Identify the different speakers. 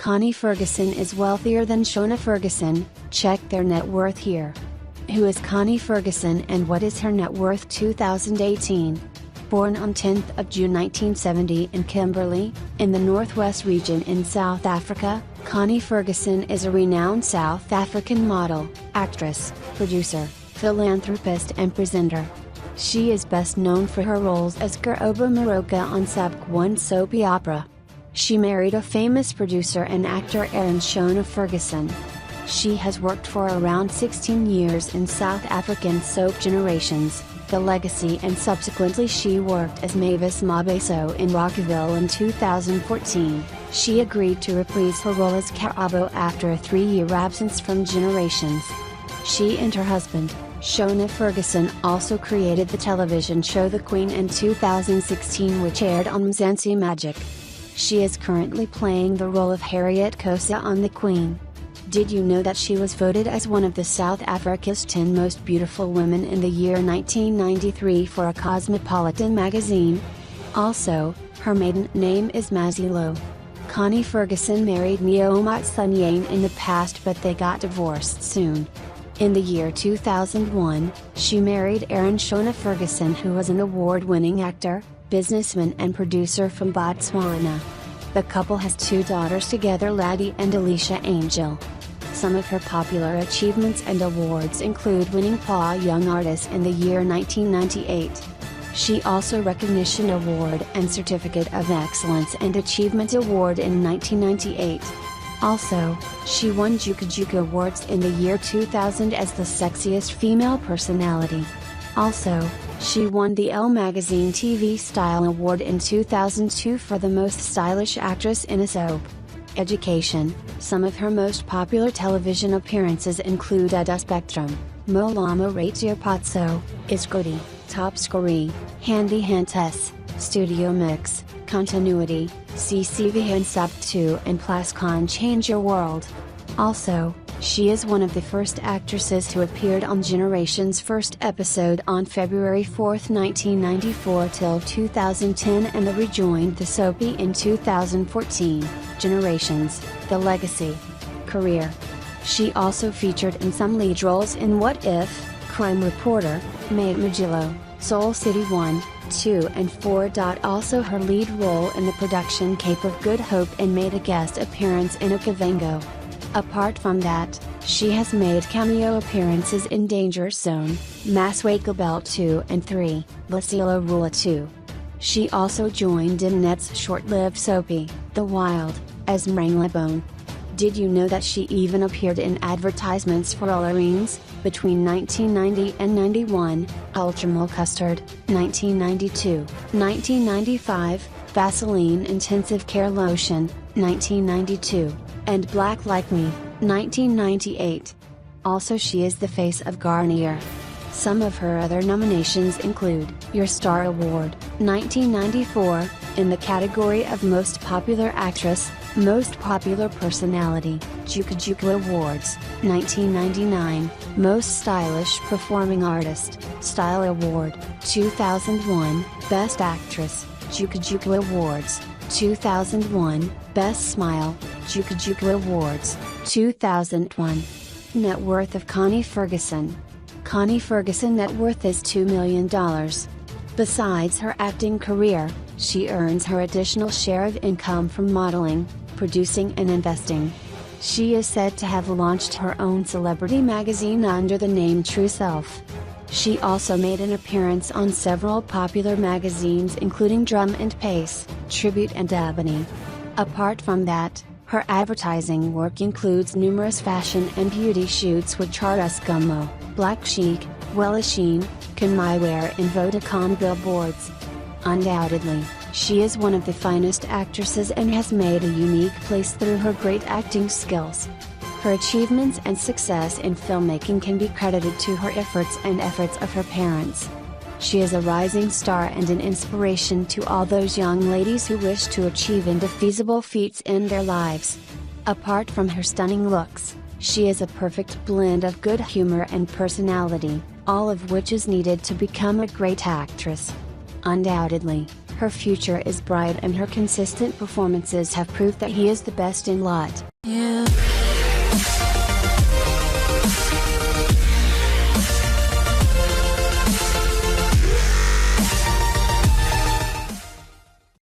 Speaker 1: Connie Ferguson is wealthier than Shona Ferguson. Check their net worth here. Who is Connie Ferguson and what is her net worth? 2018. Born on 10th of June 1970 in Kimberly, in the Northwest region in South Africa, Connie Ferguson is a renowned South African model, actress, producer, philanthropist and presenter. She is best known for her roles as Karobo Moroka on SUBCRIBE soapie opera. She married a famous producer and actor Shona Ferguson. She has worked for around 16 years in South African soap Generations, The Legacy, and subsequently she worked as Mavis Mabeso in Rockville in 2014. She agreed to reprise her role as Karobo after a 3-year absence from Generations. She and her husband, Shona Ferguson, also created the television show The Queen in 2016, which aired on Mzansi Magic. She is currently playing the role of Harriet Kosa on The Queen. Did you know that she was voted as one of the South Africa's 10 most beautiful women in the year 1993 for a Cosmopolitan magazine? Also, her maiden name is Mazilo. Connie Ferguson married Neoma Sunyane in the past, but they got divorced soon. In the year 2001, she married Shona Ferguson, who was an award-winning actor, businessman and producer from Botswana. The couple has 2 daughters together, Laddie and Alicia Angel. Some of her popular achievements and awards include winning PA Young Artist in the year 1998. She also Recognition Award and Certificate of Excellence and Achievement Award in 1998. Also, she won Juku Juku Awards in the year 2000 as the sexiest female personality. Also, she won the Elle Magazine TV Style Award in 2002 for the most stylish actress in a soap. Education. Some of her most popular television appearances include Ada Spectrum, Molama Ratio Potso, Iskodi, Top Scoree, Handy Hantes, Studio Mix, Continuity, CCV and Sub2 and Plascon Change Your World. Also, she is one of the first actresses who appeared on Generations' first episode on February 4, 1994 till 2010 and rejoined the soapie in 2014, Generations, The Legacy. Career. She also featured in some lead roles in What If, Crime Reporter, Made Magillo, Soul City 1, 2 and 4. Also her lead role in the production Cape of Good Hope and made a guest appearance in Okavango. Apart from that, she has made cameo appearances in Danger Zone, Maswako Belt 2 and 3, Lasilo Rula 2. She also joined in Net's short-lived soapie, The Wild, as Mranglabone. Did you know that she even appeared in advertisements for Olorines, between 1990 and 91, Ultramol Custard, 1992, 1995, Vaseline Intensive Care Lotion, 1992, and Black Like Me, 1998. Also she is the face of Garnier. Some of her other nominations include Your Star Award, 1994, in the category of Most Popular Actress, Most Popular Personality, Juku Juku Awards, 1999, Most Stylish Performing Artist, Style Award, 2001, Best Actress, Juku Juku Awards, 2001, Best Smile, Juku Juku Awards, 2001. Net worth of Connie Ferguson. Connie Ferguson net worth is $2 million. Besides her acting career, she earns her additional share of income from modeling, producing and investing. She is said to have launched her own celebrity magazine under the name True Self. She also made an appearance on several popular magazines including Drum and Pace, Tribute and Ebony. Apart from that, her advertising work includes numerous fashion and beauty shoots with Charles Gummo, Black Chic, Wella Sheen, Kanmaiwear and Vodacom billboards. Undoubtedly, she is one of the finest actresses and has made a unique place through her great acting skills. Her achievements and success in filmmaking can be credited to her efforts of her parents. She is a rising star and an inspiration to all those young ladies who wish to achieve indefeasible feats in their lives. Apart from her stunning looks, she is a perfect blend of good humor and personality, all of which is needed to become a great actress. Undoubtedly, Her future is bright and her consistent performances have proved that he is the best in lot.
Speaker 2: Yeah.